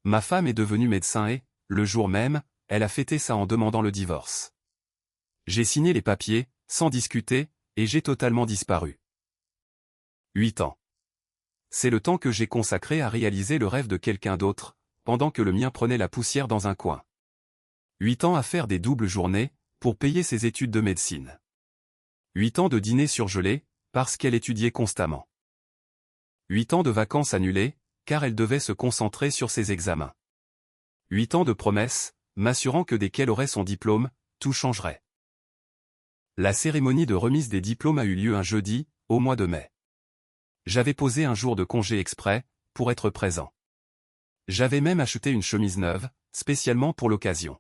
Ma femme est devenue médecin et, le jour même, elle a fêté ça en demandant le divorce. J'ai signé les papiers, sans discuter, et j'ai totalement disparu. 8 ans. C'est le temps que j'ai consacré à réaliser le rêve de quelqu'un d'autre, pendant que le mien prenait la poussière dans un coin. 8 ans à faire des doubles journées, pour payer ses études de médecine. 8 ans de dîner surgelés, parce qu'elle étudiait constamment. 8 ans de vacances annulées, car elle devait se concentrer sur ses examens. 8 ans de promesses, m'assurant que dès qu'elle aurait son diplôme, tout changerait. La cérémonie de remise des diplômes a eu lieu un jeudi, au mois de mai. J'avais posé un jour de congé exprès, pour être présent. J'avais même acheté une chemise neuve, spécialement pour l'occasion.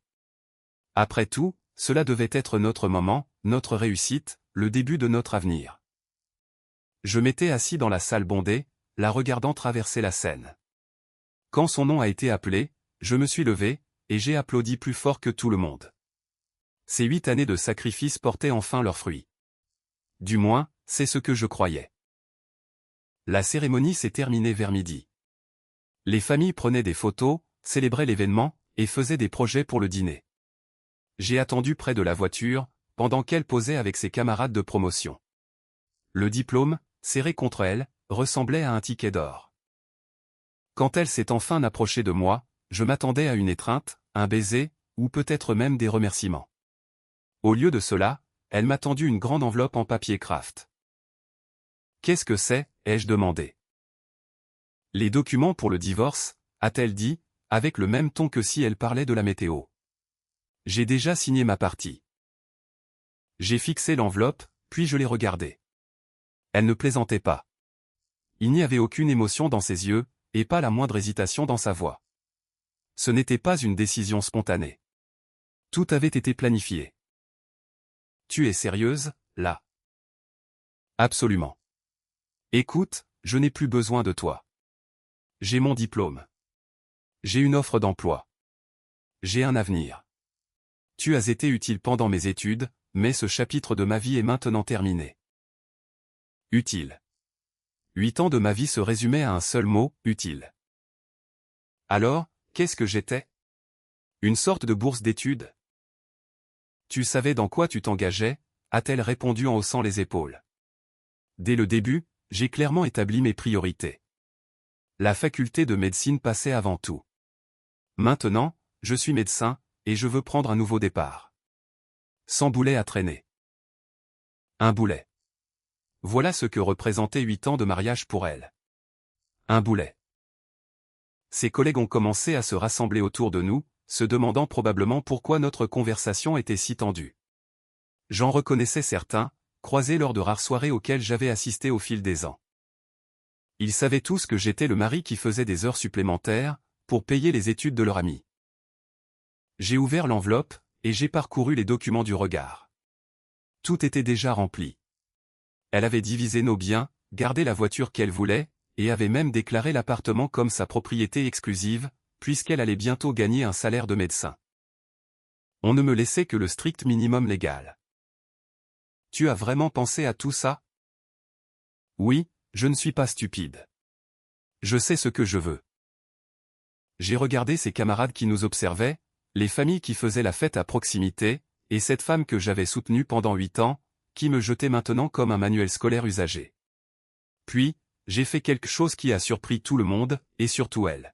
Après tout, cela devait être notre moment, notre réussite, le début de notre avenir. Je m'étais assis dans la salle bondée, la regardant traverser la scène. Quand son nom a été appelé, je me suis levé, et j'ai applaudi plus fort que tout le monde. Ces 8 années de sacrifice portaient enfin leurs fruits. Du moins, c'est ce que je croyais. La cérémonie s'est terminée vers midi. Les familles prenaient des photos, célébraient l'événement, et faisaient des projets pour le dîner. J'ai attendu près de la voiture, pendant qu'elle posait avec ses camarades de promotion. Le diplôme, serré contre elle, ressemblait à un ticket d'or. Quand elle s'est enfin approchée de moi, je m'attendais à une étreinte, un baiser, ou peut-être même des remerciements. Au lieu de cela, elle m'a tendu une grande enveloppe en papier craft. « Qu'est-ce que c'est ?» ai-je demandé. « Les documents pour le divorce », a-t-elle dit, avec le même ton que si elle parlait de la météo. J'ai déjà signé ma partie. J'ai fixé l'enveloppe, puis je l'ai regardée. Elle ne plaisantait pas. Il n'y avait aucune émotion dans ses yeux, et pas la moindre hésitation dans sa voix. Ce n'était pas une décision spontanée. Tout avait été planifié. « Tu es sérieuse, là ? » ?»« Absolument. Écoute, je n'ai plus besoin de toi. J'ai mon diplôme. J'ai une offre d'emploi. J'ai un avenir. Tu as été utile pendant mes études, mais ce chapitre de ma vie est maintenant terminé. » Utile. 8 ans de ma vie se résumaient à un seul mot, utile. Alors, qu'est-ce que j'étais? Une sorte de bourse d'études? Tu savais dans quoi tu t'engageais, a-t-elle répondu en haussant les épaules. Dès le début, j'ai clairement établi mes priorités. La faculté de médecine passait avant tout. Maintenant, je suis médecin, et je veux prendre un nouveau départ. Sans boulet à traîner. Un boulet. Voilà ce que représentaient 8 ans de mariage pour elle. Un boulet. Ses collègues ont commencé à se rassembler autour de nous, se demandant probablement pourquoi notre conversation était si tendue. J'en reconnaissais certains, croisés lors de rares soirées auxquelles j'avais assisté au fil des ans. Ils savaient tous que j'étais le mari qui faisait des heures supplémentaires, pour payer les études de leur ami. J'ai ouvert l'enveloppe, et j'ai parcouru les documents du regard. Tout était déjà rempli. Elle avait divisé nos biens, gardé la voiture qu'elle voulait, et avait même déclaré l'appartement comme sa propriété exclusive, puisqu'elle allait bientôt gagner un salaire de médecin. On ne me laissait que le strict minimum légal. Tu as vraiment pensé à tout ça? Oui, je ne suis pas stupide. Je sais ce que je veux. J'ai regardé ces camarades qui nous observaient, les familles qui faisaient la fête à proximité, et cette femme que j'avais soutenue pendant 8 ans, qui me jetait maintenant comme un manuel scolaire usagé. Puis, j'ai fait quelque chose qui a surpris tout le monde, et surtout elle.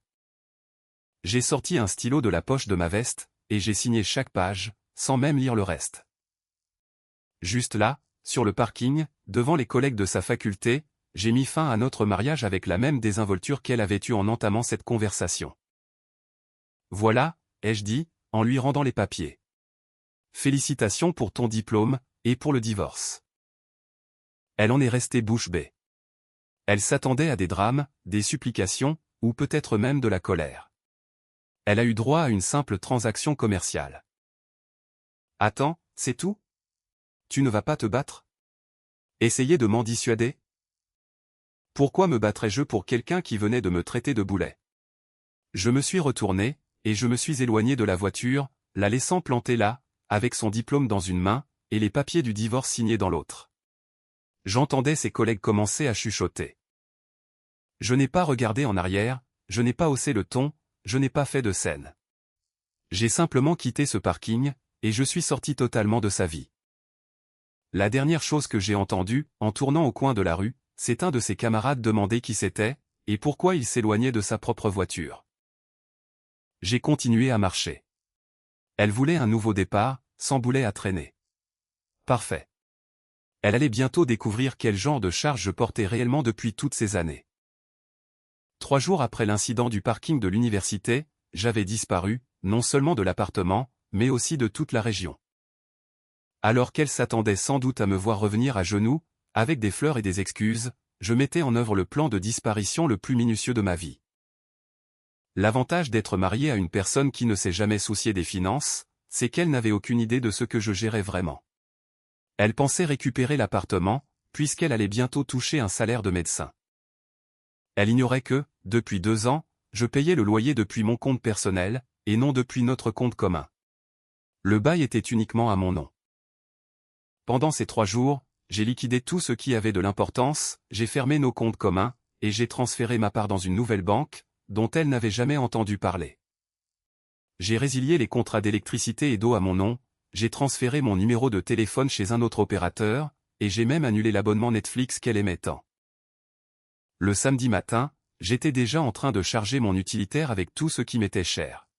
J'ai sorti un stylo de la poche de ma veste, et j'ai signé chaque page, sans même lire le reste. Juste là, sur le parking, devant les collègues de sa faculté, j'ai mis fin à notre mariage avec la même désinvolture qu'elle avait eue en entamant cette conversation. Voilà, ai-je dit, en lui rendant les papiers. Félicitations pour ton diplôme, et pour le divorce. Elle en est restée bouche bée. Elle s'attendait à des drames, des supplications, ou peut-être même de la colère. Elle a eu droit à une simple transaction commerciale. Attends, c'est tout? Tu ne vas pas te battre? Essayer de m'en dissuader? Pourquoi me battrais-je pour quelqu'un qui venait de me traiter de boulet? Je me suis retourné, et je me suis éloigné de la voiture, la laissant plantée là, avec son diplôme dans une main, et les papiers du divorce signés dans l'autre. J'entendais ses collègues commencer à chuchoter. Je n'ai pas regardé en arrière, je n'ai pas haussé le ton, je n'ai pas fait de scène. J'ai simplement quitté ce parking, et je suis sorti totalement de sa vie. La dernière chose que j'ai entendue, en tournant au coin de la rue, c'est un de ses camarades demander qui c'était, et pourquoi il s'éloignait de sa propre voiture. J'ai continué à marcher. Elle voulait un nouveau départ, sans boulet à traîner. Parfait. Elle allait bientôt découvrir quel genre de charge je portais réellement depuis toutes ces années. 3 jours après l'incident du parking de l'université, j'avais disparu, non seulement de l'appartement, mais aussi de toute la région. Alors qu'elle s'attendait sans doute à me voir revenir à genoux, avec des fleurs et des excuses, je mettais en œuvre le plan de disparition le plus minutieux de ma vie. L'avantage d'être marié à une personne qui ne s'est jamais souciée des finances, c'est qu'elle n'avait aucune idée de ce que je gérais vraiment. Elle pensait récupérer l'appartement, puisqu'elle allait bientôt toucher un salaire de médecin. Elle ignorait que, depuis 2 ans, je payais le loyer depuis mon compte personnel, et non depuis notre compte commun. Le bail était uniquement à mon nom. Pendant ces 3 jours, j'ai liquidé tout ce qui avait de l'importance, j'ai fermé nos comptes communs, et j'ai transféré ma part dans une nouvelle banque, dont elle n'avait jamais entendu parler. J'ai résilié les contrats d'électricité et d'eau à mon nom, j'ai transféré mon numéro de téléphone chez un autre opérateur, et j'ai même annulé l'abonnement Netflix qu'elle aimait tant. Le samedi matin, j'étais déjà en train de charger mon utilitaire avec tout ce qui m'était cher.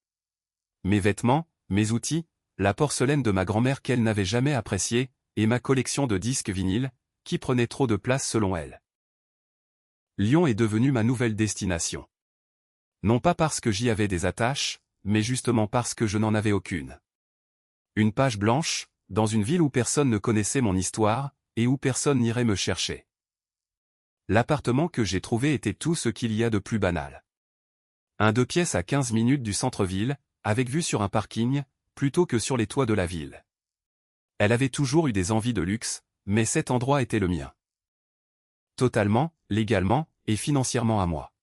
Mes vêtements, mes outils, la porcelaine de ma grand-mère qu'elle n'avait jamais appréciée, et ma collection de disques vinyles, qui prenaient trop de place selon elle. Lyon est devenu ma nouvelle destination. Non pas parce que j'y avais des attaches, mais justement parce que je n'en avais aucune. Une page blanche, dans une ville où personne ne connaissait mon histoire, et où personne n'irait me chercher. L'appartement que j'ai trouvé était tout ce qu'il y a de plus banal. Un 2 pièces à 15 minutes du centre-ville, avec vue sur un parking, plutôt que sur les toits de la ville. Elle avait toujours eu des envies de luxe, mais cet endroit était le mien. Totalement, légalement, et financièrement à moi.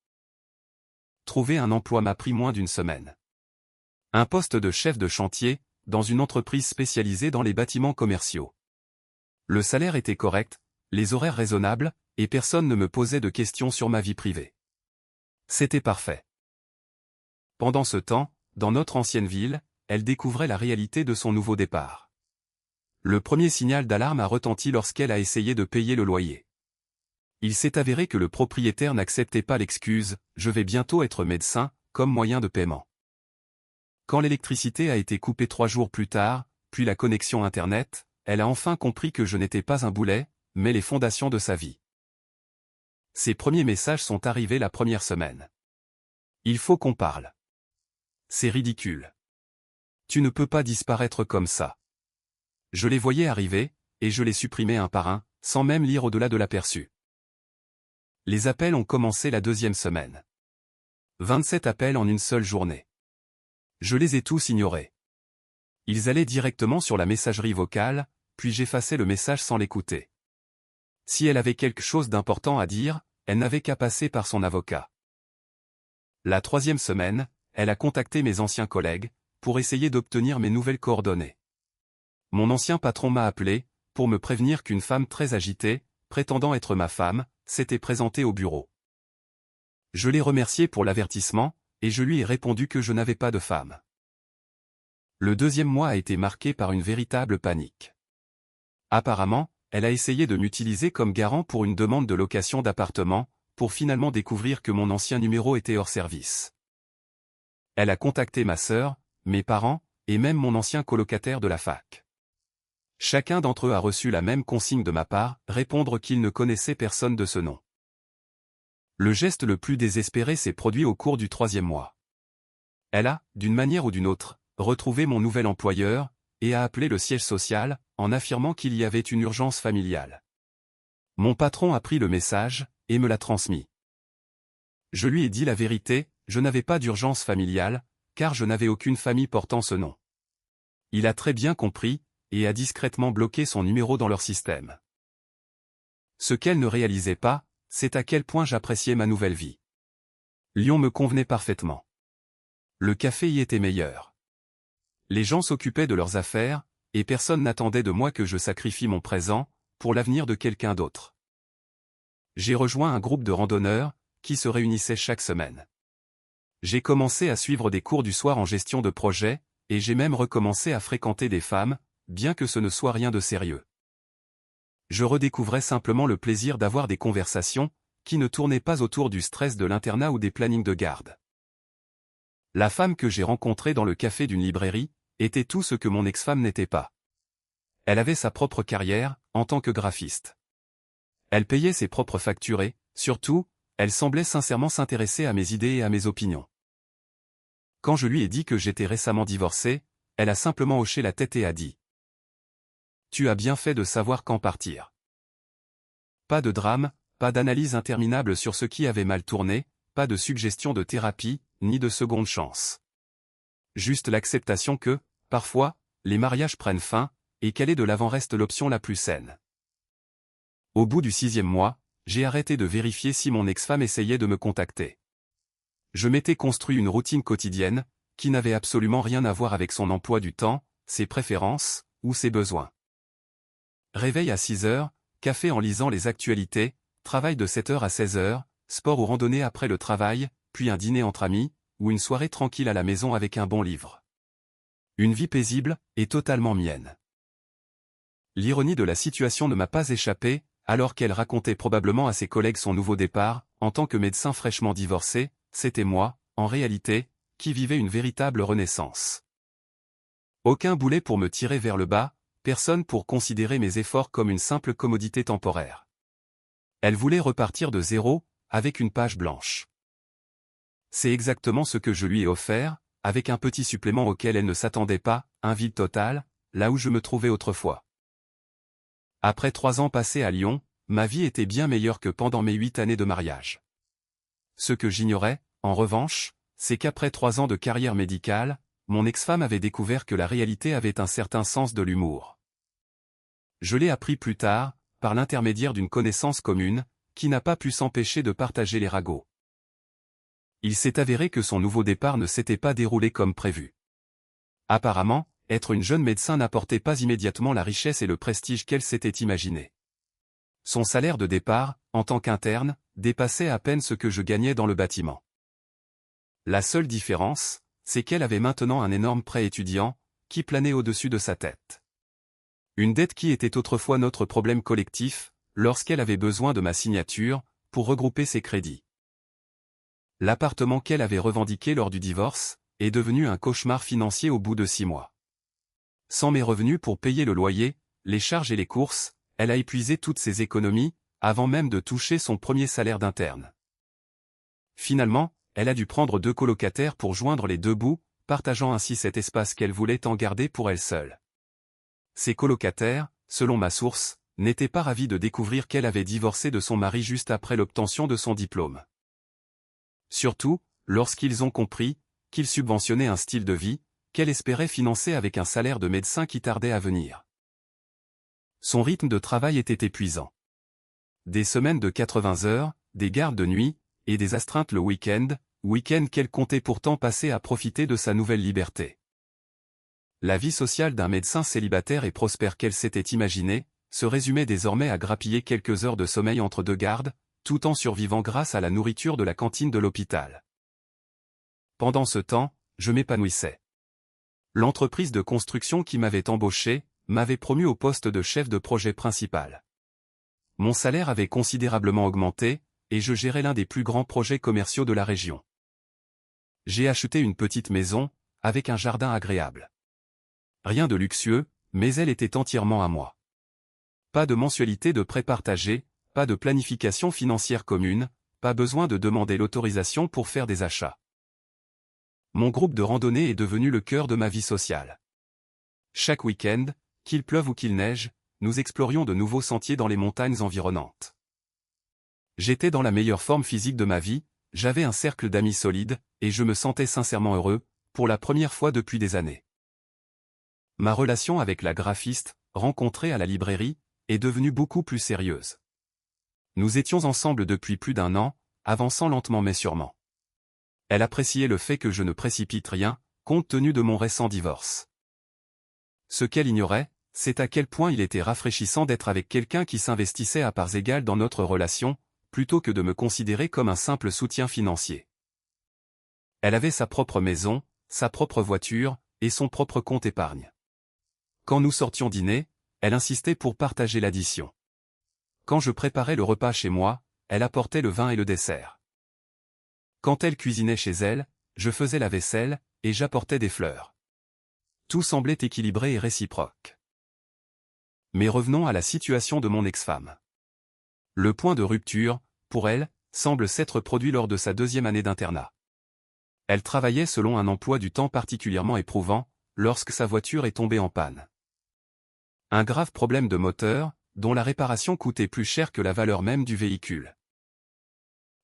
Trouver un emploi m'a pris moins d'une semaine. Un poste de chef de chantier, dans une entreprise spécialisée dans les bâtiments commerciaux. Le salaire était correct, les horaires raisonnables, et personne ne me posait de questions sur ma vie privée. C'était parfait. Pendant ce temps, dans notre ancienne ville, elle découvrait la réalité de son nouveau départ. Le premier signal d'alarme a retenti lorsqu'elle a essayé de payer le loyer. Il s'est avéré que le propriétaire n'acceptait pas l'excuse « je vais bientôt être médecin » comme moyen de paiement. Quand l'électricité a été coupée 3 jours plus tard, puis la connexion Internet, elle a enfin compris que je n'étais pas un boulet, mais les fondations de sa vie. Ses premiers messages sont arrivés la première semaine. Il faut qu'on parle. C'est ridicule. Tu ne peux pas disparaître comme ça. Je les voyais arriver, et je les supprimais un par un, sans même lire au-delà de l'aperçu. Les appels ont commencé la 2e semaine. 27 appels en une seule journée. Je les ai tous ignorés. Ils allaient directement sur la messagerie vocale, puis j'effaçais le message sans l'écouter. Si elle avait quelque chose d'important à dire, elle n'avait qu'à passer par son avocat. La 3e semaine, elle a contacté mes anciens collègues, pour essayer d'obtenir mes nouvelles coordonnées. Mon ancien patron m'a appelé, pour me prévenir qu'une femme très agitée, prétendant être ma femme, s'était présentée au bureau. Je l'ai remercié pour l'avertissement, et je lui ai répondu que je n'avais pas de femme. Le 2e mois a été marqué par une véritable panique. Apparemment, elle a essayé de m'utiliser comme garant pour une demande de location d'appartement, pour finalement découvrir que mon ancien numéro était hors service. Elle a contacté ma sœur, mes parents, et même mon ancien colocataire de la fac. Chacun d'entre eux a reçu la même consigne de ma part, répondre qu'ils ne connaissaient personne de ce nom. Le geste le plus désespéré s'est produit au cours du 3e mois. Elle a, d'une manière ou d'une autre, retrouvé mon nouvel employeur, et a appelé le siège social, en affirmant qu'il y avait une urgence familiale. Mon patron a pris le message, et me l'a transmis. Je lui ai dit la vérité, je n'avais pas d'urgence familiale, car je n'avais aucune famille portant ce nom. Il a très bien compris, et a discrètement bloqué son numéro dans leur système. Ce qu'elle ne réalisait pas, c'est à quel point j'appréciais ma nouvelle vie. Lyon me convenait parfaitement. Le café y était meilleur. Les gens s'occupaient de leurs affaires, et personne n'attendait de moi que je sacrifie mon présent, pour l'avenir de quelqu'un d'autre. J'ai rejoint un groupe de randonneurs, qui se réunissait chaque semaine. J'ai commencé à suivre des cours du soir en gestion de projet, et j'ai même recommencé à fréquenter des femmes, bien que ce ne soit rien de sérieux. Je redécouvrais simplement le plaisir d'avoir des conversations, qui ne tournaient pas autour du stress de l'internat ou des plannings de garde. La femme que j'ai rencontrée dans le café d'une librairie, était tout ce que mon ex-femme n'était pas. Elle avait sa propre carrière, en tant que graphiste. Elle payait ses propres factures et, surtout, elle semblait sincèrement s'intéresser à mes idées et à mes opinions. Quand je lui ai dit que j'étais récemment divorcé, elle a simplement hoché la tête et a dit : « Tu as bien fait de savoir quand partir. » Pas de drame, pas d'analyse interminable sur ce qui avait mal tourné, pas de suggestion de thérapie, ni de seconde chance. Juste l'acceptation que, parfois, les mariages prennent fin, et qu'aller de l'avant reste l'option la plus saine. Au bout du 6e mois, j'ai arrêté de vérifier si mon ex-femme essayait de me contacter. Je m'étais construit une routine quotidienne, qui n'avait absolument rien à voir avec son emploi du temps, ses préférences, ou ses besoins. Réveil à 6 heures, café en lisant les actualités, travail de 7 heures à 16 heures, sport ou randonnée après le travail, puis un dîner entre amis, ou une soirée tranquille à la maison avec un bon livre. Une vie paisible, et totalement mienne. L'ironie de la situation ne m'a pas échappé, alors qu'elle racontait probablement à ses collègues son nouveau départ, en tant que médecin fraîchement divorcé, c'était moi, en réalité, qui vivais une véritable renaissance. Aucun boulet pour me tirer vers le bas, personne pour considérer mes efforts comme une simple commodité temporaire. Elle voulait repartir de zéro, avec une page blanche. C'est exactement ce que je lui ai offert, avec un petit supplément auquel elle ne s'attendait pas, un vide total, là où je me trouvais autrefois. Après 3 ans passés à Lyon, ma vie était bien meilleure que pendant mes 8 années de mariage. Ce que j'ignorais, en revanche, c'est qu'après 3 ans de carrière médicale, mon ex-femme avait découvert que la réalité avait un certain sens de l'humour. Je l'ai appris plus tard, par l'intermédiaire d'une connaissance commune, qui n'a pas pu s'empêcher de partager les ragots. Il s'est avéré que son nouveau départ ne s'était pas déroulé comme prévu. Apparemment, être une jeune médecin n'apportait pas immédiatement la richesse et le prestige qu'elle s'était imaginé. Son salaire de départ, en tant qu'interne, dépassait à peine ce que je gagnais dans le bâtiment. La seule différence, c'est qu'elle avait maintenant un énorme prêt étudiant, qui planait au-dessus de sa tête. Une dette qui était autrefois notre problème collectif, lorsqu'elle avait besoin de ma signature, pour regrouper ses crédits. L'appartement qu'elle avait revendiqué lors du divorce, est devenu un cauchemar financier au bout de 6 mois. Sans mes revenus pour payer le loyer, les charges et les courses, elle a épuisé toutes ses économies, avant même de toucher son premier salaire d'interne. Finalement, elle a dû prendre 2 colocataires pour joindre les 2 bouts, partageant ainsi cet espace qu'elle voulait en garder pour elle seule. Ces colocataires, selon ma source, n'étaient pas ravis de découvrir qu'elle avait divorcé de son mari juste après l'obtention de son diplôme. Surtout, lorsqu'ils ont compris qu'il subventionnait un style de vie, qu'elle espérait financer avec un salaire de médecin qui tardait à venir. Son rythme de travail était épuisant. Des semaines de 80 heures, des gardes de nuit, et des astreintes le week-end qu'elle comptait pourtant passer à profiter de sa nouvelle liberté. La vie sociale d'un médecin célibataire et prospère qu'elle s'était imaginée, se résumait désormais à grappiller quelques heures de sommeil entre 2 gardes, tout en survivant grâce à la nourriture de la cantine de l'hôpital. Pendant ce temps, je m'épanouissais. L'entreprise de construction qui m'avait embauché, m'avait promu au poste de chef de projet principal. Mon salaire avait considérablement augmenté, et je gérais l'un des plus grands projets commerciaux de la région. J'ai acheté une petite maison, avec un jardin agréable. Rien de luxueux, mais elle était entièrement à moi. Pas de mensualité de prêt partagé, pas de planification financière commune, pas besoin de demander l'autorisation pour faire des achats. Mon groupe de randonnée est devenu le cœur de ma vie sociale. Chaque week-end, qu'il pleuve ou qu'il neige, nous explorions de nouveaux sentiers dans les montagnes environnantes. J'étais dans la meilleure forme physique de ma vie, j'avais un cercle d'amis solides, et je me sentais sincèrement heureux, pour la première fois depuis des années. Ma relation avec la graphiste, rencontrée à la librairie, est devenue beaucoup plus sérieuse. Nous étions ensemble depuis plus d'1 an, avançant lentement mais sûrement. Elle appréciait le fait que je ne précipite rien, compte tenu de mon récent divorce. Ce qu'elle ignorait, c'est à quel point il était rafraîchissant d'être avec quelqu'un qui s'investissait à parts égales dans notre relation, plutôt que de me considérer comme un simple soutien financier. Elle avait sa propre maison, sa propre voiture, et son propre compte épargne. Quand nous sortions dîner, elle insistait pour partager l'addition. Quand je préparais le repas chez moi, elle apportait le vin et le dessert. Quand elle cuisinait chez elle, je faisais la vaisselle, et j'apportais des fleurs. Tout semblait équilibré et réciproque. Mais revenons à la situation de mon ex-femme. Le point de rupture, pour elle, semble s'être produit lors de sa 2e année d'internat. Elle travaillait selon un emploi du temps particulièrement éprouvant, lorsque sa voiture est tombée en panne. Un grave problème de moteur, dont la réparation coûtait plus cher que la valeur même du véhicule.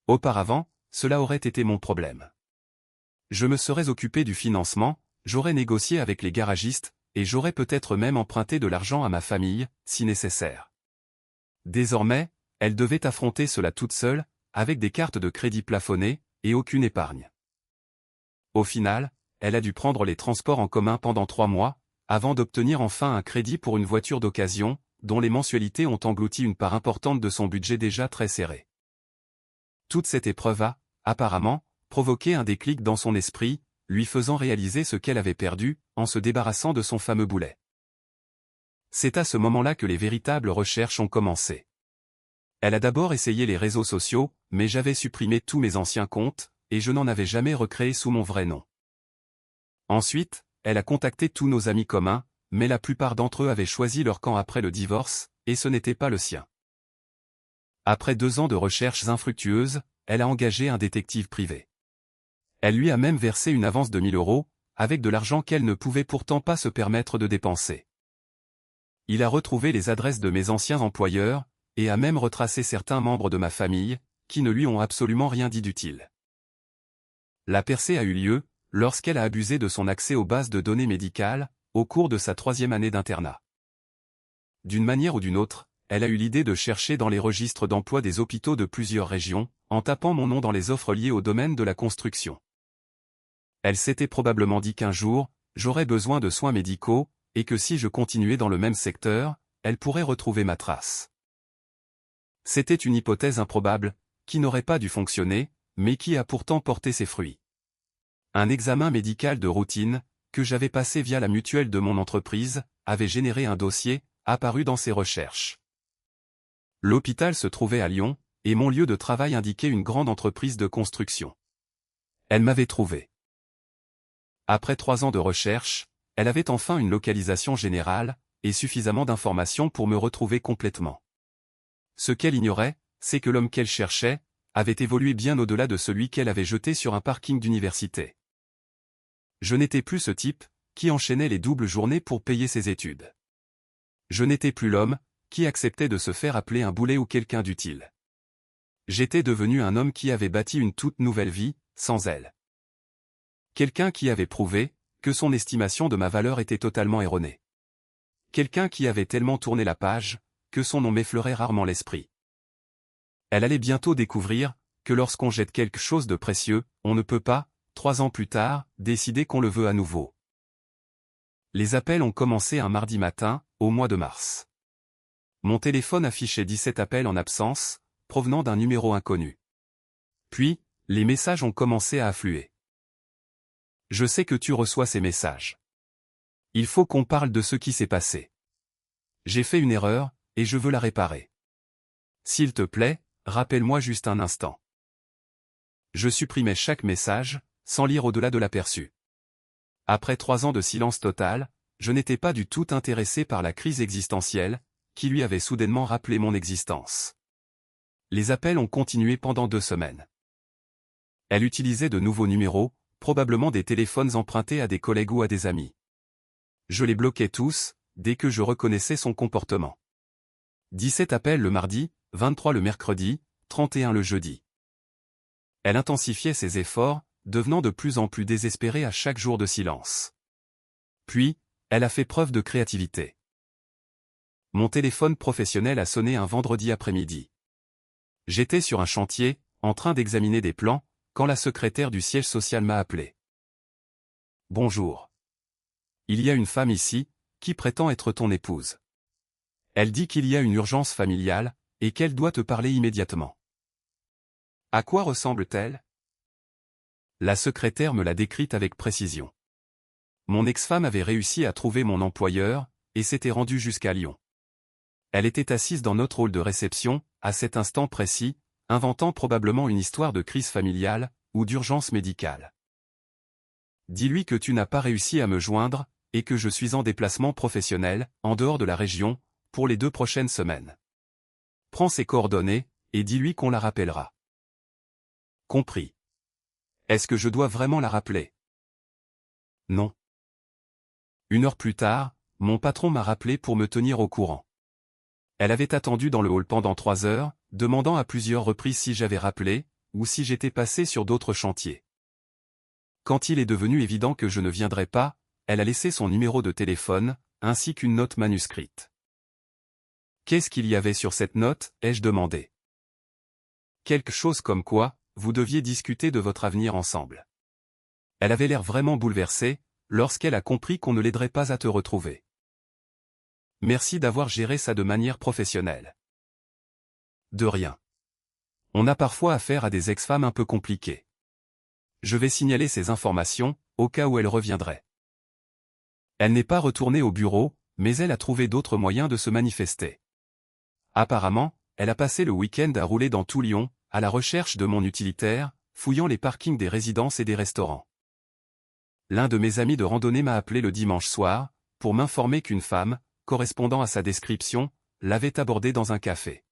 Auparavant, cela aurait été mon problème. Je me serais occupé du financement, j'aurais négocié avec les garagistes, et j'aurais peut-être même emprunté de l'argent à ma famille, si nécessaire. Désormais, elle devait affronter cela toute seule, avec des cartes de crédit plafonnées, et aucune épargne. Au final, elle a dû prendre les transports en commun pendant 3 mois, avant d'obtenir enfin un crédit pour une voiture d'occasion, dont les mensualités ont englouti une part importante de son budget déjà très serré. Toute cette épreuve a, apparemment, provoqué un déclic dans son esprit, lui faisant réaliser ce qu'elle avait perdu, en se débarrassant de son fameux boulet. C'est à ce moment-là que les véritables recherches ont commencé. Elle a d'abord essayé les réseaux sociaux, mais j'avais supprimé tous mes anciens comptes, et je n'en avais jamais recréé sous mon vrai nom. Ensuite, elle a contacté tous nos amis communs, mais la plupart d'entre eux avaient choisi leur camp après le divorce, et ce n'était pas le sien. Après 2 ans de recherches infructueuses, elle a engagé un détective privé. Elle lui a même versé une avance de 1 000 €, avec de l'argent qu'elle ne pouvait pourtant pas se permettre de dépenser. Il a retrouvé les adresses de mes anciens employeurs, et a même retracé certains membres de ma famille, qui ne lui ont absolument rien dit d'utile. La percée a eu lieu, lorsqu'elle a abusé de son accès aux bases de données médicales, au cours de sa 3e année d'internat. D'une manière ou d'une autre, elle a eu l'idée de chercher dans les registres d'emploi des hôpitaux de plusieurs régions, en tapant mon nom dans les offres liées au domaine de la construction. Elle s'était probablement dit qu'un jour, j'aurais besoin de soins médicaux, et que si je continuais dans le même secteur, elle pourrait retrouver ma trace. C'était une hypothèse improbable, qui n'aurait pas dû fonctionner, mais qui a pourtant porté ses fruits. Un examen médical de routine, que j'avais passé via la mutuelle de mon entreprise, avait généré un dossier, apparu dans ses recherches. L'hôpital se trouvait à Lyon, et mon lieu de travail indiquait une grande entreprise de construction. Elle m'avait trouvé. Après 3 ans de recherche, elle avait enfin une localisation générale, et suffisamment d'informations pour me retrouver complètement. Ce qu'elle ignorait, c'est que l'homme qu'elle cherchait, avait évolué bien au-delà de celui qu'elle avait jeté sur un parking d'université. Je n'étais plus ce type, qui enchaînait les doubles journées pour payer ses études. Je n'étais plus l'homme, qui acceptait de se faire appeler un boulet ou quelqu'un d'utile. J'étais devenu un homme qui avait bâti une toute nouvelle vie, sans elle. Quelqu'un qui avait prouvé, que son estimation de ma valeur était totalement erronée. Quelqu'un qui avait tellement tourné la page, que son nom m'effleurait rarement l'esprit. Elle allait bientôt découvrir, que lorsqu'on jette quelque chose de précieux, on ne peut pas, 3 ans plus tard, décider qu'on le veut à nouveau. Les appels ont commencé un mardi matin, au mois de mars. Mon téléphone affichait 17 appels en absence, provenant d'un numéro inconnu. Puis, les messages ont commencé à affluer. Je sais que tu reçois ces messages. Il faut qu'on parle de ce qui s'est passé. J'ai fait une erreur, et je veux la réparer. S'il te plaît, rappelle-moi juste un instant. Je supprimais chaque message, sans lire au-delà de l'aperçu. Après 3 ans de silence total, je n'étais pas du tout intéressé par la crise existentielle, qui lui avait soudainement rappelé mon existence. Les appels ont continué pendant 2 semaines. Elle utilisait de nouveaux numéros, probablement des téléphones empruntés à des collègues ou à des amis. Je les bloquais tous, dès que je reconnaissais son comportement. 17 appels le mardi, 23 le mercredi, 31 le jeudi. Elle intensifiait ses efforts, devenant de plus en plus désespérée à chaque jour de silence. Puis, elle a fait preuve de créativité. Mon téléphone professionnel a sonné un vendredi après-midi. J'étais sur un chantier, en train d'examiner des plans, quand la secrétaire du siège social m'a appelé. « Bonjour. Il y a une femme ici, qui prétend être ton épouse. Elle dit qu'il y a une urgence familiale, et qu'elle doit te parler immédiatement. » À quoi ressemble-t-elle ? La secrétaire me l'a décrite avec précision. Mon ex-femme avait réussi à trouver mon employeur, et s'était rendue jusqu'à Lyon. Elle était assise dans notre hall de réception, à cet instant précis, inventant probablement une histoire de crise familiale, ou d'urgence médicale. Dis-lui que tu n'as pas réussi à me joindre, et que je suis en déplacement professionnel, en dehors de la région, pour les 2 prochaines semaines. Prends ses coordonnées, et dis-lui qu'on la rappellera. Compris. Est-ce que je dois vraiment la rappeler? Non. 1 heure plus tard, mon patron m'a rappelé pour me tenir au courant. Elle avait attendu dans le hall pendant 3 heures, demandant à plusieurs reprises si j'avais rappelé, ou si j'étais passé sur d'autres chantiers. Quand il est devenu évident que je ne viendrais pas, elle a laissé son numéro de téléphone, ainsi qu'une note manuscrite. Qu'est-ce qu'il y avait sur cette note, ai-je demandé. Quelque chose comme quoi, vous deviez discuter de votre avenir ensemble. Elle avait l'air vraiment bouleversée, lorsqu'elle a compris qu'on ne l'aiderait pas à te retrouver. Merci d'avoir géré ça de manière professionnelle. De rien. On a parfois affaire à des ex-femmes un peu compliquées. Je vais signaler ces informations, au cas où elle reviendrait. Elle n'est pas retournée au bureau, mais elle a trouvé d'autres moyens de se manifester. Apparemment, elle a passé le week-end à rouler dans tout Lyon, à la recherche de mon utilitaire, fouillant les parkings des résidences et des restaurants. L'un de mes amis de randonnée m'a appelé le dimanche soir, pour m'informer qu'une femme, correspondant à sa description, l'avait abordée dans un café.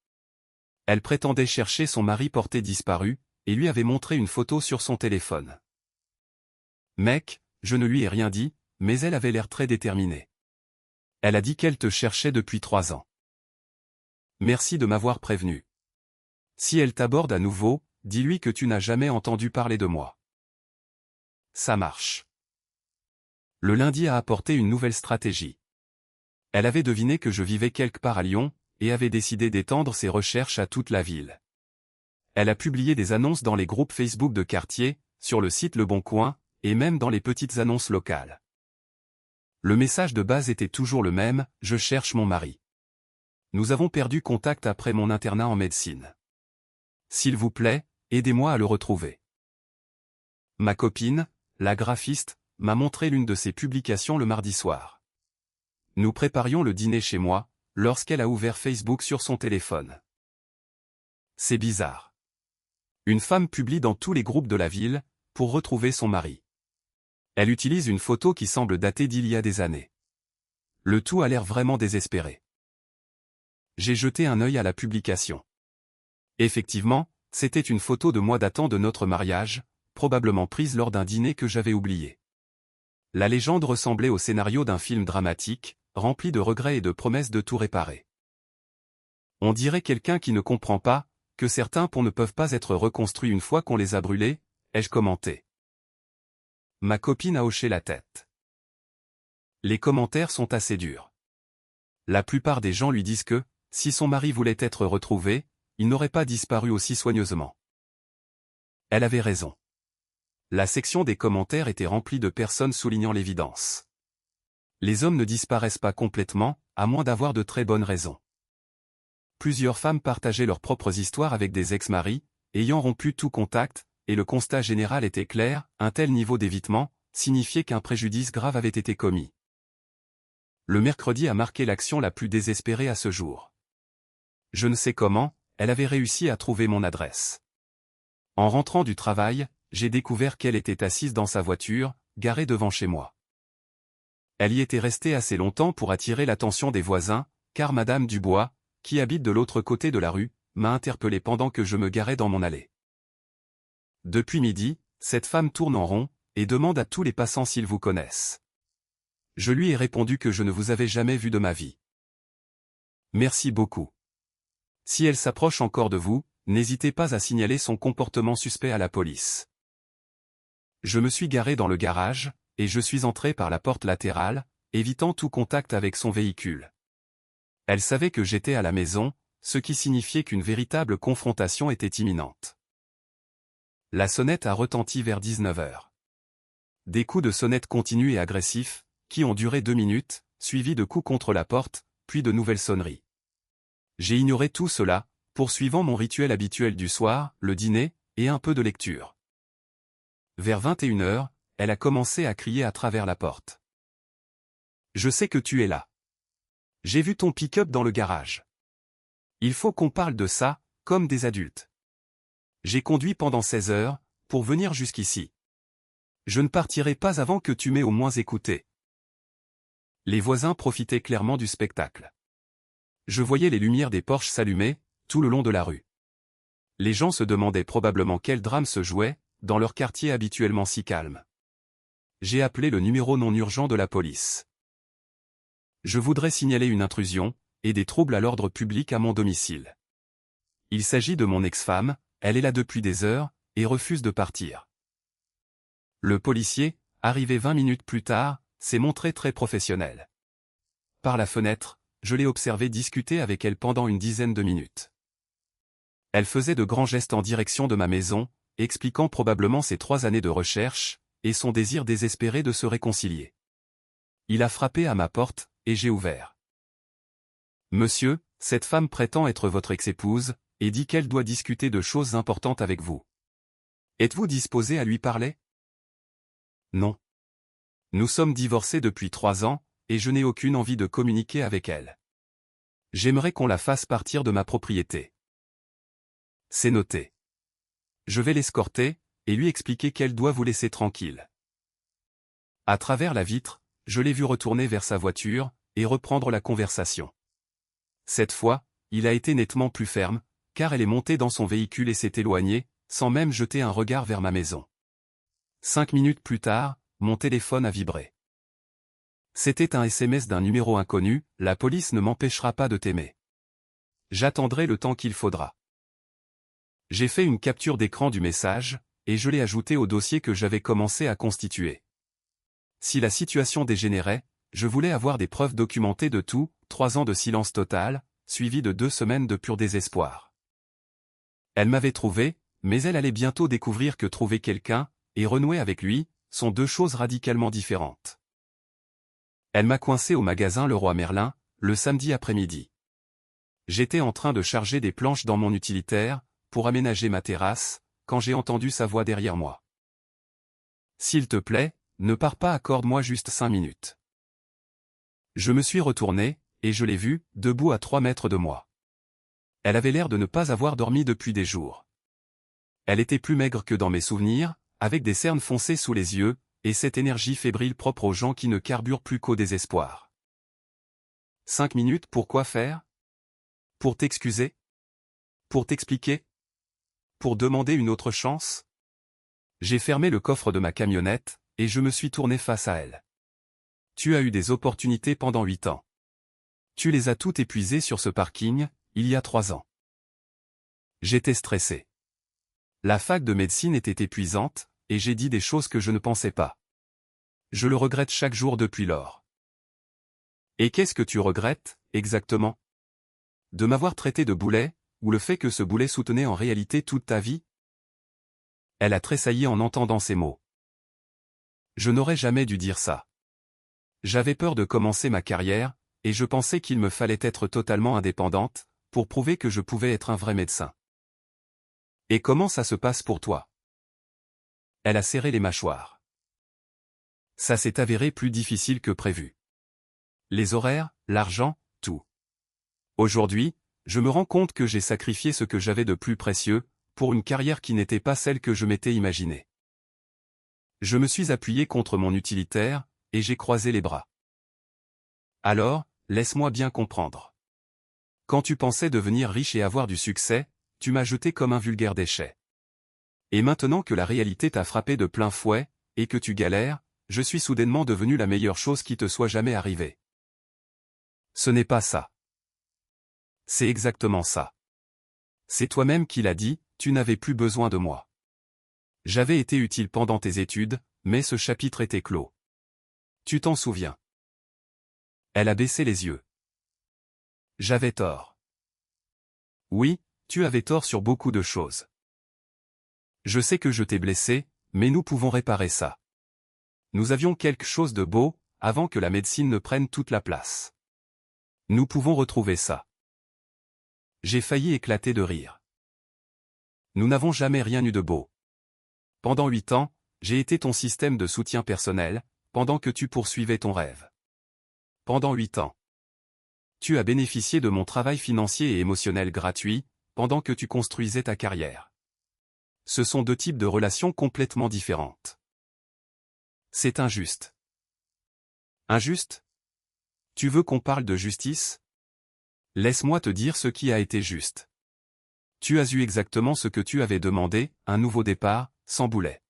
Elle prétendait chercher son mari porté disparu, et lui avait montré une photo sur son téléphone. Mec, je ne lui ai rien dit, mais elle avait l'air très déterminée. Elle a dit qu'elle te cherchait depuis 3 ans. Merci de m'avoir prévenu. Si elle t'aborde à nouveau, dis-lui que tu n'as jamais entendu parler de moi. Ça marche. Le lundi a apporté une nouvelle stratégie. Elle avait deviné que je vivais quelque part à Lyon, et avait décidé d'étendre ses recherches à toute la ville. Elle a publié des annonces dans les groupes Facebook de quartier, sur le site Le Bon Coin, et même dans les petites annonces locales. Le message de base était toujours le même, je cherche mon mari. Nous avons perdu contact après mon internat en médecine. S'il vous plaît, aidez-moi à le retrouver. Ma copine, la graphiste, m'a montré l'une de ses publications le mardi soir. Nous préparions le dîner chez moi, lorsqu'elle a ouvert Facebook sur son téléphone. C'est bizarre. Une femme publie dans tous les groupes de la ville, pour retrouver son mari. Elle utilise une photo qui semble dater d'il y a des années. Le tout a l'air vraiment désespéré. J'ai jeté un œil à la publication. Effectivement, c'était une photo de moi datant de notre mariage, probablement prise lors d'un dîner que j'avais oublié. La légende ressemblait au scénario d'un film dramatique, rempli de regrets et de promesses de tout réparer. On dirait quelqu'un qui ne comprend pas, que certains ponts ne peuvent pas être reconstruits une fois qu'on les a brûlés, ai-je commenté. Ma copine a hoché la tête. Les commentaires sont assez durs. La plupart des gens lui disent que, si son mari voulait être retrouvé, il n'aurait pas disparu aussi soigneusement. Elle avait raison. La section des commentaires était remplie de personnes soulignant l'évidence. Les hommes ne disparaissent pas complètement, à moins d'avoir de très bonnes raisons. Plusieurs femmes partageaient leurs propres histoires avec des ex-maris, ayant rompu tout contact, et le constat général était clair, un tel niveau d'évitement signifiait qu'un préjudice grave avait été commis. Le mercredi a marqué l'action la plus désespérée à ce jour. Je ne sais comment, elle avait réussi à trouver mon adresse. En rentrant du travail, j'ai découvert qu'elle était assise dans sa voiture, garée devant chez moi. Elle y était restée assez longtemps pour attirer l'attention des voisins, car Madame Dubois, qui habite de l'autre côté de la rue, m'a interpellé pendant que je me garais dans mon allée. Depuis midi, cette femme tourne en rond, et demande à tous les passants s'ils vous connaissent. Je lui ai répondu que je ne vous avais jamais vu de ma vie. Merci beaucoup. Si elle s'approche encore de vous, n'hésitez pas à signaler son comportement suspect à la police. Je me suis garé dans le garage, et je suis entré par la porte latérale, évitant tout contact avec son véhicule. Elle savait que j'étais à la maison, ce qui signifiait qu'une véritable confrontation était imminente. La sonnette a retenti vers 19 heures. Des coups de sonnette continus et agressifs, qui ont duré 2 minutes, suivis de coups contre la porte, puis de nouvelles sonneries. J'ai ignoré tout cela, poursuivant mon rituel habituel du soir, le dîner, et un peu de lecture. Vers 21 h, elle a commencé à crier à travers la porte. Je sais que tu es là. J'ai vu ton pick-up dans le garage. Il faut qu'on parle de ça, comme des adultes. J'ai conduit pendant 16 heures, pour venir jusqu'ici. Je ne partirai pas avant que tu m'aies au moins écouté. Les voisins profitaient clairement du spectacle. Je voyais les lumières des Porsche s'allumer, tout le long de la rue. Les gens se demandaient probablement quel drame se jouait, dans leur quartier habituellement si calme. J'ai appelé le numéro non urgent de la police. Je voudrais signaler une intrusion, et des troubles à l'ordre public à mon domicile. Il s'agit de mon ex-femme, elle est là depuis des heures, et refuse de partir. Le policier, arrivé 20 minutes plus tard, s'est montré très professionnel. Par la fenêtre, je l'ai observé discuter avec elle pendant une dizaine de minutes. Elle faisait de grands gestes en direction de ma maison, expliquant probablement ses 3 années de recherche, et son désir désespéré de se réconcilier. Il a frappé à ma porte, et j'ai ouvert. Monsieur, cette femme prétend être votre ex-épouse, et dit qu'elle doit discuter de choses importantes avec vous. Êtes-vous disposé à lui parler? Non. Nous sommes divorcés depuis 3 ans, et je n'ai aucune envie de communiquer avec elle. J'aimerais qu'on la fasse partir de ma propriété. C'est noté. Je vais l'escorter, et lui expliquer qu'elle doit vous laisser tranquille. À travers la vitre, je l'ai vu retourner vers sa voiture, et reprendre la conversation. Cette fois, il a été nettement plus ferme, car elle est montée dans son véhicule et s'est éloignée, sans même jeter un regard vers ma maison. 5 minutes plus tard, mon téléphone a vibré. C'était un SMS d'un numéro inconnu, la police ne m'empêchera pas de t'aimer. J'attendrai le temps qu'il faudra. J'ai fait une capture d'écran du message, et je l'ai ajouté au dossier que j'avais commencé à constituer. Si la situation dégénérait, je voulais avoir des preuves documentées de tout, 3 ans de silence total, suivi de 2 semaines de pur désespoir. Elle m'avait trouvé, mais elle allait bientôt découvrir que trouver quelqu'un, et renouer avec lui, sont 2 choses radicalement différentes. Elle m'a coincé au magasin Leroy Merlin, le samedi après-midi. J'étais en train de charger des planches dans mon utilitaire, pour aménager ma terrasse, quand j'ai entendu sa voix derrière moi. S'il te plaît, ne pars pas, accorde-moi juste 5 minutes. Je me suis retourné, et je l'ai vue, debout à 3 mètres de moi. Elle avait l'air de ne pas avoir dormi depuis des jours. Elle était plus maigre que dans mes souvenirs, avec des cernes foncées sous les yeux, et cette énergie fébrile propre aux gens qui ne carburent plus qu'au désespoir. 5 minutes pour quoi faire? Pour t'excuser? Pour t'expliquer? Pour demander une autre chance? J'ai fermé le coffre de ma camionnette, et je me suis tourné face à elle. Tu as eu des opportunités pendant 8 ans. Tu les as toutes épuisées sur ce parking, il y a 3 ans. J'étais stressé. La fac de médecine était épuisante, et j'ai dit des choses que je ne pensais pas. Je le regrette chaque jour depuis lors. Et qu'est-ce que tu regrettes, exactement? De m'avoir traité de boulet, ou le fait que ce boulet soutenait en réalité toute ta vie? Elle a tressailli en entendant ces mots. Je n'aurais jamais dû dire ça. J'avais peur de commencer ma carrière, et je pensais qu'il me fallait être totalement indépendante, pour prouver que je pouvais être un vrai médecin. Et comment ça se passe pour toi? Elle a serré les mâchoires. Ça s'est avéré plus difficile que prévu. Les horaires, l'argent, tout. Aujourd'hui, je me rends compte que j'ai sacrifié ce que j'avais de plus précieux, pour une carrière qui n'était pas celle que je m'étais imaginée. Je me suis appuyé contre mon utilitaire, et j'ai croisé les bras. Alors, laisse-moi bien comprendre. Quand tu pensais devenir riche et avoir du succès, tu m'as jeté comme un vulgaire déchet. Et maintenant que la réalité t'a frappé de plein fouet, et que tu galères, je suis soudainement devenu la meilleure chose qui te soit jamais arrivée. Ce n'est pas ça. C'est exactement ça. C'est toi-même qui l'as dit, tu n'avais plus besoin de moi. J'avais été utile pendant tes études, mais ce chapitre était clos. Tu t'en souviens? Elle a baissé les yeux. J'avais tort. Oui, tu avais tort sur beaucoup de choses. Je sais que je t'ai blessé, mais nous pouvons réparer ça. Nous avions quelque chose de beau, avant que la médecine ne prenne toute la place. Nous pouvons retrouver ça. J'ai failli éclater de rire. Nous n'avons jamais rien eu de beau. Pendant 8 ans, j'ai été ton système de soutien personnel, pendant que tu poursuivais ton rêve. Pendant 8 ans. Tu as bénéficié de mon travail financier et émotionnel gratuit, pendant que tu construisais ta carrière. Ce sont deux types de relations complètement différentes. C'est injuste. Injuste? Tu veux qu'on parle de justice? Laisse-moi te dire ce qui a été juste. Tu as eu exactement ce que tu avais demandé, un nouveau départ, sans boulet.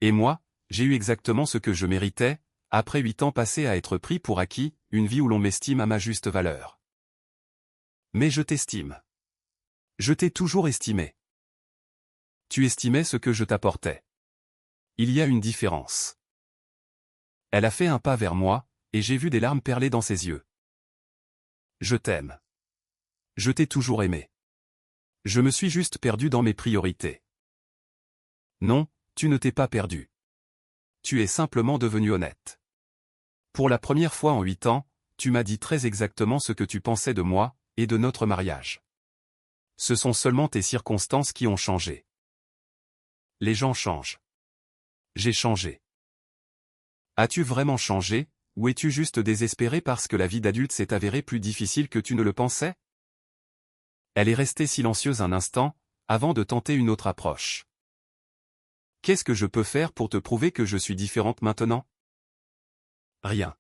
Et moi, j'ai eu exactement ce que je méritais, après 8 ans passés à être pris pour acquis, une vie où l'on m'estime à ma juste valeur. Mais je t'estime. Je t'ai toujours estimé. Tu estimais ce que je t'apportais. Il y a une différence. Elle a fait un pas vers moi, et j'ai vu des larmes perler dans ses yeux. Je t'aime. Je t'ai toujours aimé. Je me suis juste perdu dans mes priorités. Non, tu ne t'es pas perdu. Tu es simplement devenu honnête. Pour la première fois en 8 ans, tu m'as dit très exactement ce que tu pensais de moi, et de notre mariage. Ce sont seulement tes circonstances qui ont changé. Les gens changent. J'ai changé. As-tu vraiment changé, ou es-tu juste désespéré parce que la vie d'adulte s'est avérée plus difficile que tu ne le pensais? Elle est restée silencieuse un instant, avant de tenter une autre approche. Qu'est-ce que je peux faire pour te prouver que je suis différente maintenant? Rien.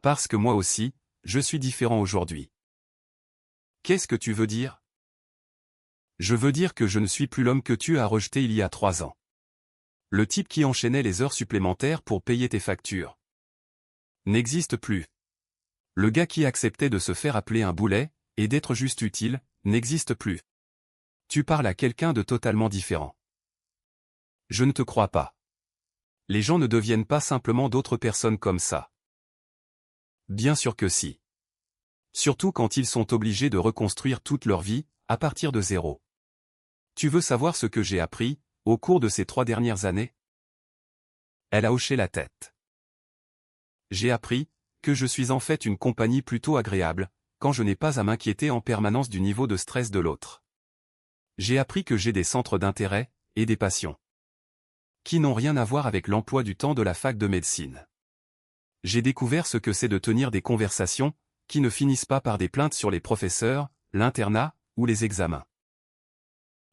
Parce que moi aussi, je suis différent aujourd'hui. Qu'est-ce que tu veux dire? Je veux dire que je ne suis plus l'homme que tu as rejeté il y a 3 ans. Le type qui enchaînait les heures supplémentaires pour payer tes factures. N'existe plus. Le gars qui acceptait de se faire appeler un boulet, et d'être juste utile, n'existe plus. Tu parles à quelqu'un de totalement différent. Je ne te crois pas. Les gens ne deviennent pas simplement d'autres personnes comme ça. Bien sûr que si. Surtout quand ils sont obligés de reconstruire toute leur vie, à partir de zéro. Tu veux savoir ce que j'ai appris, au cours de ces 3 dernières années? Elle a hoché la tête. J'ai appris, que je suis en fait une compagnie plutôt agréable, quand je n'ai pas à m'inquiéter en permanence du niveau de stress de l'autre. J'ai appris que j'ai des centres d'intérêt, et des passions. Qui n'ont rien à voir avec l'emploi du temps de la fac de médecine. J'ai découvert ce que c'est de tenir des conversations, qui ne finissent pas par des plaintes sur les professeurs, l'internat, ou les examens.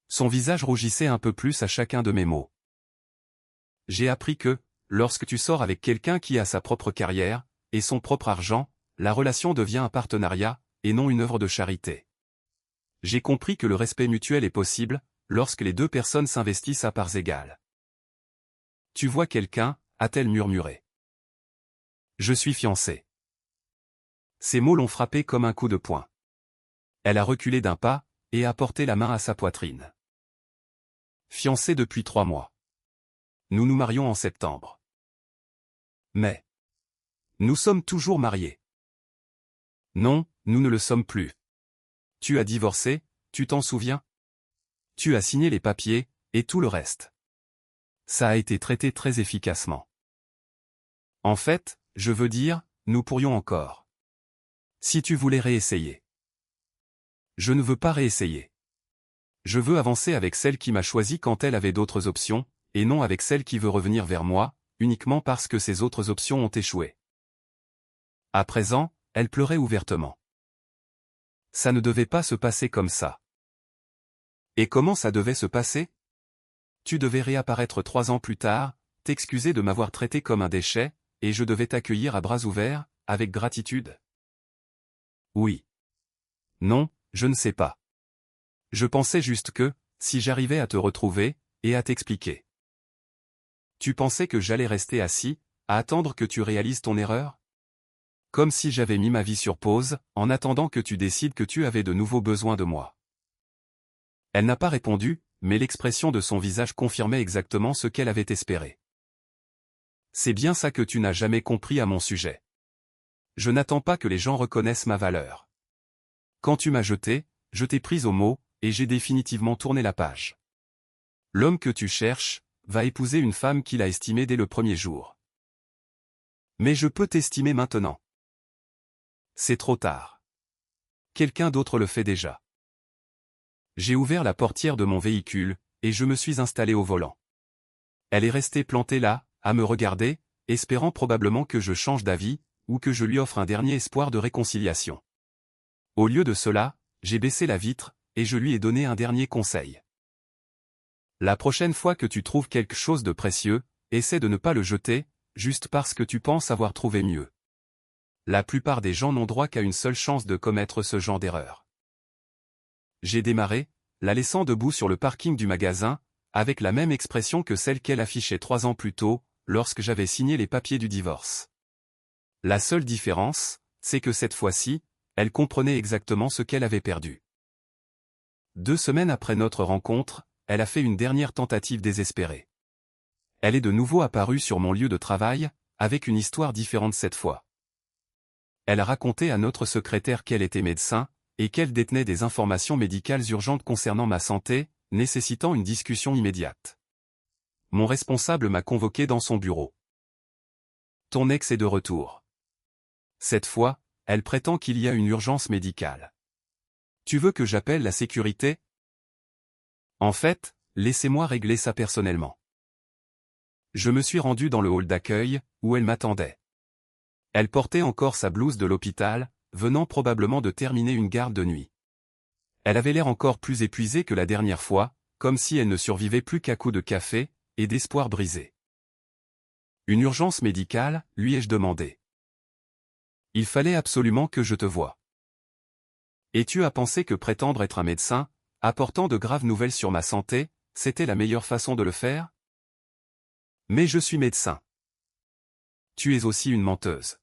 Son visage rougissait un peu plus à chacun de mes mots. J'ai appris que, lorsque tu sors avec quelqu'un qui a sa propre carrière, et son propre argent, la relation devient un partenariat, et non une œuvre de charité. J'ai compris que le respect mutuel est possible, lorsque les deux personnes s'investissent à parts égales. Tu vois quelqu'un, a-t-elle murmuré. Je suis fiancé. Ces mots l'ont frappé comme un coup de poing. Elle a reculé d'un pas, et a porté la main à sa poitrine. Fiancé depuis 3 mois. Nous nous marions en septembre. Mais nous sommes toujours mariés. Non, nous ne le sommes plus. Tu as divorcé, tu t'en souviens? Tu as signé les papiers, et tout le reste. Ça a été traité très efficacement. En fait, je veux dire, nous pourrions encore. Si tu voulais réessayer. Je ne veux pas réessayer. Je veux avancer avec celle qui m'a choisi quand elle avait d'autres options, et non avec celle qui veut revenir vers moi, uniquement parce que ses autres options ont échoué. À présent, elle pleurait ouvertement. Ça ne devait pas se passer comme ça. Et comment ça devait se passer? Tu devais réapparaître 3 ans plus tard, t'excuser de m'avoir traité comme un déchet, et je devais t'accueillir à bras ouverts, avec gratitude. Oui. Non, je ne sais pas. Je pensais juste que, si j'arrivais à te retrouver, et à t'expliquer. Tu pensais que j'allais rester assis, à attendre que tu réalises ton erreur? Comme si j'avais mis ma vie sur pause, en attendant que tu décides que tu avais de nouveaux besoins de moi. Elle n'a pas répondu, mais l'expression de son visage confirmait exactement ce qu'elle avait espéré. C'est bien ça que tu n'as jamais compris à mon sujet. Je n'attends pas que les gens reconnaissent ma valeur. Quand tu m'as jeté, je t'ai prise au mot, et j'ai définitivement tourné la page. L'homme que tu cherches, va épouser une femme qu'il a estimée dès le premier jour. Mais je peux t'estimer maintenant. C'est trop tard. Quelqu'un d'autre le fait déjà. J'ai ouvert la portière de mon véhicule, et je me suis installé au volant. Elle est restée plantée là, à me regarder, espérant probablement que je change d'avis, ou que je lui offre un dernier espoir de réconciliation. Au lieu de cela, j'ai baissé la vitre, et je lui ai donné un dernier conseil. La prochaine fois que tu trouves quelque chose de précieux, essaie de ne pas le jeter, juste parce que tu penses avoir trouvé mieux. La plupart des gens n'ont droit qu'à une seule chance de commettre ce genre d'erreur. J'ai démarré, la laissant debout sur le parking du magasin, avec la même expression que celle qu'elle affichait 3 ans plus tôt, lorsque j'avais signé les papiers du divorce. La seule différence, c'est que cette fois-ci, elle comprenait exactement ce qu'elle avait perdu. 2 semaines après notre rencontre, elle a fait une dernière tentative désespérée. Elle est de nouveau apparue sur mon lieu de travail, avec une histoire différente cette fois. Elle a raconté à notre secrétaire qu'elle était médecin, et qu'elle détenait des informations médicales urgentes concernant ma santé, nécessitant une discussion immédiate. Mon responsable m'a convoqué dans son bureau. Ton ex est de retour. Cette fois, elle prétend qu'il y a une urgence médicale. Tu veux que j'appelle la sécurité? En fait, laissez-moi régler ça personnellement. Je me suis rendu dans le hall d'accueil, où elle m'attendait. Elle portait encore sa blouse de l'hôpital, venant probablement de terminer une garde de nuit. Elle avait l'air encore plus épuisée que la dernière fois, comme si elle ne survivait plus qu'à coups de café, et d'espoir brisé. Une urgence médicale, lui ai-je demandé. Il fallait absolument que je te voie. Et tu as pensé que prétendre être un médecin, apportant de graves nouvelles sur ma santé, c'était la meilleure façon de le faire? Mais je suis médecin. Tu es aussi une menteuse.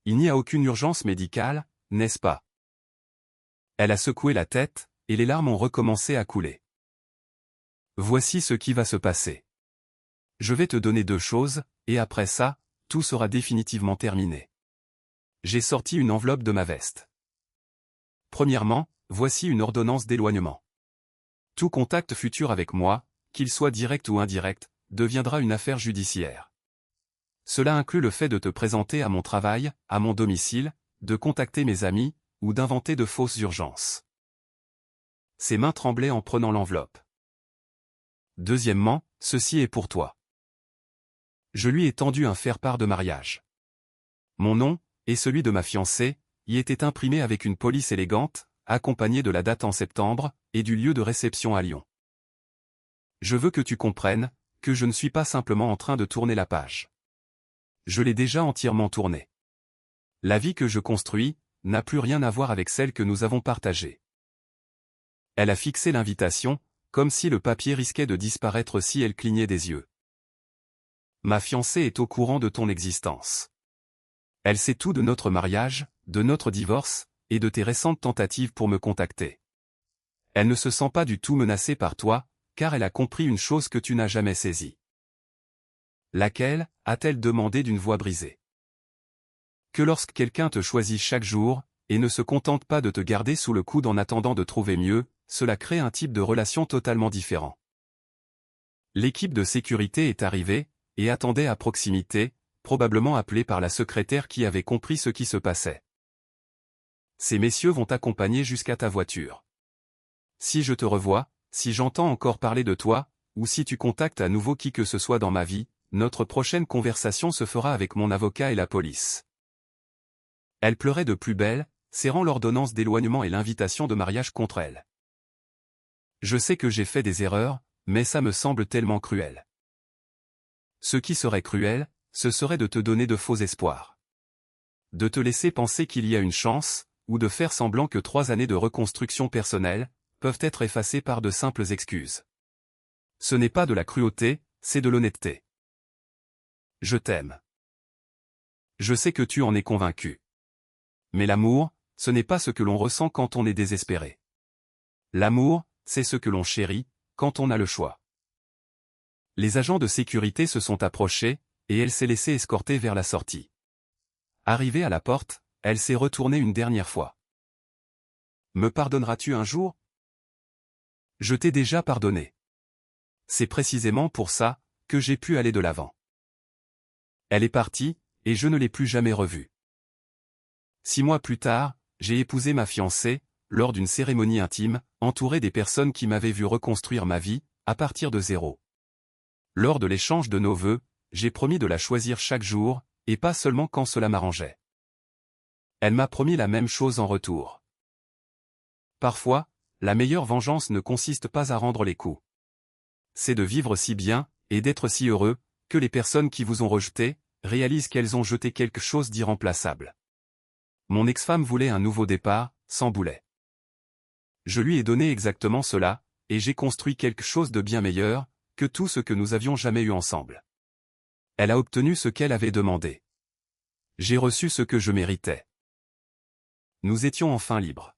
Il n'y a aucune urgence médicale, n'est-ce pas? Elle a secoué la tête, et les larmes ont recommencé à couler. Voici ce qui va se passer. Je vais te donner 2 choses, et après ça, tout sera définitivement terminé. J'ai sorti une enveloppe de ma veste. Premièrement, voici une ordonnance d'éloignement. Tout contact futur avec moi, qu'il soit direct ou indirect, deviendra une affaire judiciaire. Cela inclut le fait de te présenter à mon travail, à mon domicile, de contacter mes amis, ou d'inventer de fausses urgences. Ses mains tremblaient en prenant l'enveloppe. Deuxièmement, ceci est pour toi. Je lui ai tendu un faire-part de mariage. Mon nom, et celui de ma fiancée, y était imprimé avec une police élégante, accompagné de la date en septembre, et du lieu de réception à Lyon. Je veux que tu comprennes, que je ne suis pas simplement en train de tourner la page. Je l'ai déjà entièrement tournée. La vie que je construis, n'a plus rien à voir avec celle que nous avons partagée. Elle a fixé l'invitation, comme si le papier risquait de disparaître si elle clignait des yeux. Ma fiancée est au courant de ton existence. Elle sait tout de notre mariage, de notre divorce, et de tes récentes tentatives pour me contacter. Elle ne se sent pas du tout menacée par toi, car elle a compris une chose que tu n'as jamais saisie. Laquelle, a-t-elle demandé d'une voix brisée? Que lorsque quelqu'un te choisit chaque jour, et ne se contente pas de te garder sous le coude en attendant de trouver mieux, cela crée un type de relation totalement différent. L'équipe de sécurité est arrivée, et attendait à proximité, probablement appelée par la secrétaire qui avait compris ce qui se passait. Ces messieurs vont t'accompagner jusqu'à ta voiture. Si je te revois, si j'entends encore parler de toi, ou si tu contactes à nouveau qui que ce soit dans ma vie, notre prochaine conversation se fera avec mon avocat et la police. Elle pleurait de plus belle, serrant l'ordonnance d'éloignement et l'invitation de mariage contre elle. Je sais que j'ai fait des erreurs, mais ça me semble tellement cruel. Ce qui serait cruel, ce serait de te donner de faux espoirs. De te laisser penser qu'il y a une chance, ou de faire semblant que 3 années de reconstruction personnelle peuvent être effacées par de simples excuses. Ce n'est pas de la cruauté, c'est de l'honnêteté. Je t'aime. Je sais que tu en es convaincu. Mais l'amour, ce n'est pas ce que l'on ressent quand on est désespéré. L'amour, c'est ce que l'on chérit, quand on a le choix. Les agents de sécurité se sont approchés, et elle s'est laissée escorter vers la sortie. Arrivée à la porte, elle s'est retournée une dernière fois. Me pardonneras-tu un jour? Je t'ai déjà pardonné. C'est précisément pour ça que j'ai pu aller de l'avant. Elle est partie, et je ne l'ai plus jamais revue. 6 mois plus tard, j'ai épousé ma fiancée, lors d'une cérémonie intime, entourée des personnes qui m'avaient vu reconstruire ma vie, à partir de zéro. Lors de l'échange de nos vœux, j'ai promis de la choisir chaque jour, et pas seulement quand cela m'arrangeait. Elle m'a promis la même chose en retour. Parfois, la meilleure vengeance ne consiste pas à rendre les coups. C'est de vivre si bien, et d'être si heureux, que les personnes qui vous ont rejeté, réalisent qu'elles ont jeté quelque chose d'irremplaçable. Mon ex-femme voulait un nouveau départ, sans boulet. Je lui ai donné exactement cela, et j'ai construit quelque chose de bien meilleur, que tout ce que nous avions jamais eu ensemble. Elle a obtenu ce qu'elle avait demandé. J'ai reçu ce que je méritais. Nous étions enfin libres.